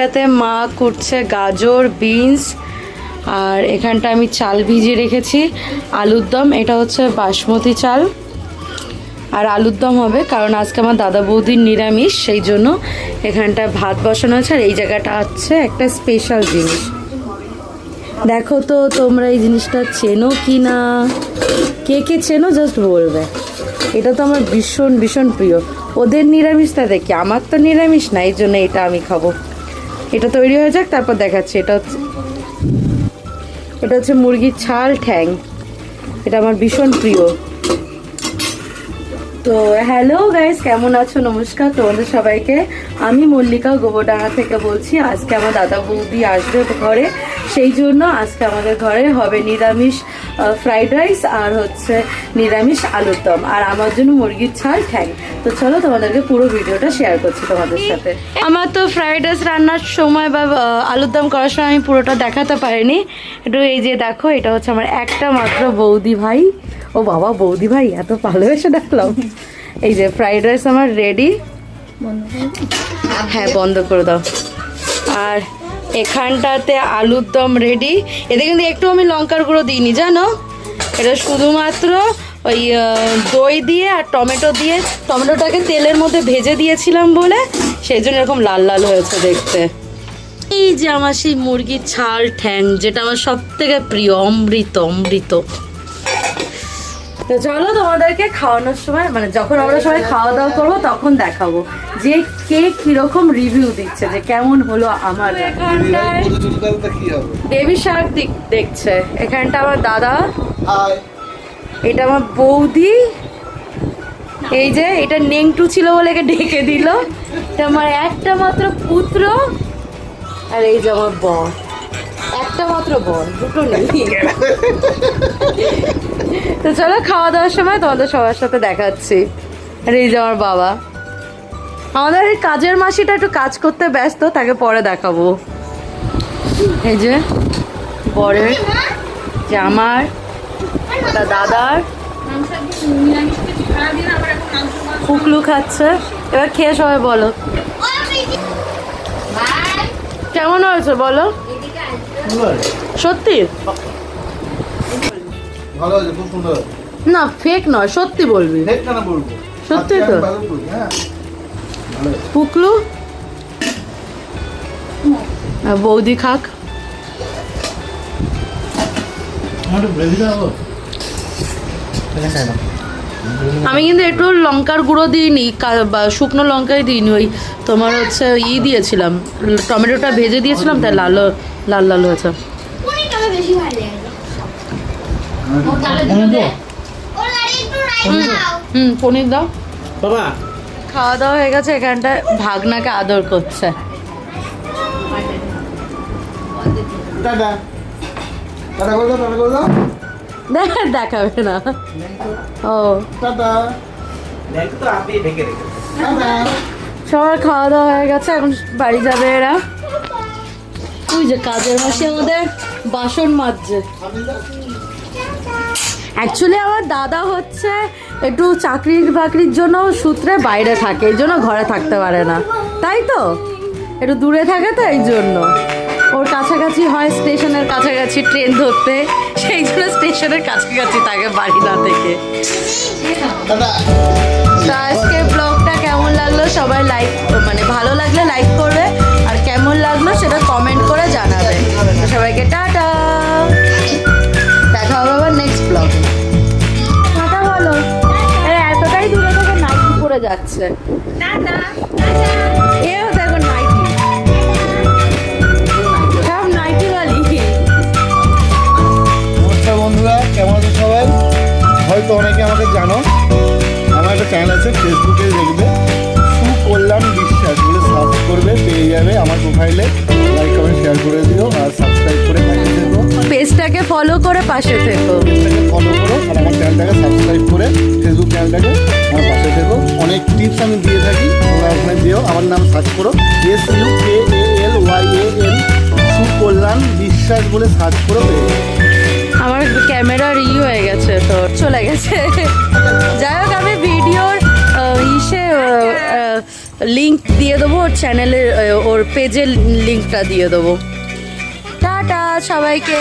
এখানটাতে মা কুটছে গাজর, বিনস, আর এখানটা আমি চাল ভিজিয়ে রেখেছি আলুর দম। এটা হচ্ছে বাসমতি চাল, আর আলুর দম হবে কারণ আজকে আমার দাদা বৌদির নিরামিষ, সেই জন্য এখানটা ভাত বসানো আছে। আর এই জায়গাটা হচ্ছে একটা স্পেশাল জিনিস, দেখো তো তোমরা এই জিনিসটা চেনো কি না, কে কে চেনো জাস্ট বলবে। এটা তো আমার ভীষণ ভীষণ প্রিয়। ওদের নিরামিষটা দেখি, আমার তো নিরামিষ না, এই জন্য এটা আমি খাবো। এটা তৈরি হয়ে যাক, তারপর দেখাচ্ছি। এটা হচ্ছে মুরগির ছাল ঠ্যাং, এটা আমার ভীষণ প্রিয়। তো হ্যালো গাইস, কেমন আছো? নমস্কার তোমাদের সবাইকে। আমি মল্লিকা গোবরডাঙ্গা থেকে বলছি। আজকে আমার দাদা বৌদি আসবে ঘরে, সেই জন্য আজকে আমাদের ঘরে হবে নিরামিষ ফ্রাইড রাইস আর হচ্ছে নিরামিষ আলুর দম, আর আমার জন্য মুরগির ছাল ঠ্যাং। তো চলো তোমাদেরকে পুরো ভিডিওটা শেয়ার করছি তোমাদের সাথে। আমার তো ফ্রাইড রাইস রান্নার সময় বা আলুর দম করার সময় আমি পুরোটা দেখাতে পারিনি। একটু এই যে দেখো, এটা হচ্ছে আমার একটা মাত্র বৌদি ভাই। ও বাবা, বৌদি ভাই এত ভালোবেসে ডাকলাম। এই যে ফ্রাইড রাইস আমার রেডি। হ্যাঁ, বন্ধ করে দাও। আর এখানটাতে আলুর দম রেডি। এতে কিন্তু একটু আমি লঙ্কার গুঁড়ো দিইনি, জানো। এটা শুধুমাত্র ওই দই দিয়ে আর টমেটো দিয়ে, টমেটোটাকে তেলের মধ্যে ভেজে দিয়েছিলাম বলে সেই জন্য এরকম লাল লাল হয়েছে দেখতে। এই যে আমার সেই মুরগির ছাল ঠ্যাং, যেটা আমার সব থেকে প্রিয়, অমৃত অমৃত। তো চলো তোমাদেরকে খাওয়ানোর সময়, মানে যখন আমরা সবাই খাওয়া দাওয়া করবো তখন দেখাবো যে কে কিরকম রিভিউ দিচ্ছে, যে কেমন হলো আমার। বেবি শার্ক দেখছে। এখানটা আমার দাদা, এটা আমার বৌদি। এই যে এটা নেংটু ছিল বলে একে ডেকে দিল। এটা আমার একটা মাত্র পুত্র। আর এই যে আমার বর, একটা মাত্র বর, দুটো নেই। তো চলো খাওয়া দাওয়ার সময় তোমাদের সবার সাথে দেখাচ্ছি। আর এই যে আমার বাবা। আমাদের এই কাজের মাসিটা একটু কাজ করতে ব্যস্ত, তাকে পরে দেখাবো। এই যে বরের, যে আমার দাদার ফুকলু খাচ্ছে। এবার খেয়ে সবাই বলো কেমন হয়েছে, বলো। সত্যি ভালো হয়েছে, খুব সুন্দর। না ফেক নয়, সত্যি বলবি। ফেক কেন বলবো? সত্যি তো। হ্যাঁ, পুকলু বৌদি খাক। আমি কিন্তু একটু লঙ্কার গুঁড়ো দিইনি, শুকনো লঙ্কাই দিইনি। ওই তোমার হচ্ছে দিয়েছিলাম, টমেটোটা ভেজে দিয়েছিলাম, তাই লাল লাল লাল হয়েছে। পনির দাও বাবা। খাওয়া দাওয়া হয়ে গেছে, এখানটায় ভাগনাকে আদর করছে। দেখাবে না। ও সবার খাওয়া দাওয়া হয়ে গেছে, এখন বাড়ি যাবে এরা। ওই যে কাজের মাসি আমাদের বাসন মাজছে। অ্যাকচুয়ালি আমার দাদা হচ্ছে একটু চাকরির বাকরির জন্য সূত্রে বাইরে থাকে, এই জন্য ঘরে থাকতে পারে না, তাই তো। একটু দূরে থাকে তো, এই জন্য। ওর কাছাকাছি হয়, স্টেশনের কাছাকাছি ট্রেন ধরতে, সেই জন্য স্টেশনের কাছাকাছি থাকে, বাড়ি না থেকে। তো আজকে ব্লগটা কেমন লাগলো সবাই লাইক, মানে ভালো লাগলে লাইক করবে, আর কেমন লাগলো সেটা কমেন্ট করে জানাবে। তো সবাইকে টাটা, দেখা হবে আবার নেক্সট ব্লগ। টাটা বলো। এতটাই দূরে থেকে নাইটি পরে যাচ্ছে। এও দেখো নাইটি, সব নাইটি বালি। নমস্কার বন্ধুরা, কেমন আছো সবাই? হয়তো অনেকে আমাকে জানো, আমার একটা চ্যানেল আছে, ফেসবুকে দেখবে, সুকল্যাণ বিশ্বাস বলে সার্চ করবে, পেয়ে যাবে আমার প্রোফাইলে। লাইক কমেন্ট শেয়ার করে দিও, আর সাবস্ক্রাইব করে পাশে থেকো। পেজটাকে ফলো করে পাশে থেকো। পেজটাকে ফলো করো, আর আমার চ্যানেলটাকে সাবস্ক্রাইব করে ফেসবুক চ্যানেলটাকে আমার পাশে থেকো। অনেক টিপস আমি দিয়ে থাকি, তোমরা ওখানে দিও। আমার নাম সার্চ করো, SUKALYAN, সুকল্যাণ বিশ্বাস বলে সার্চ করো, পেয়ে যাবে। আমার ক্যামেরার হয়ে গেছে, তো চলে গেছে। যাই হোক, আমি ভিডিওর লিংক দিয়ে দেবো, ওর চ্যানেলের ওর পেজের লিংকটা দিয়ে দেবো। টাটা সবাইকে।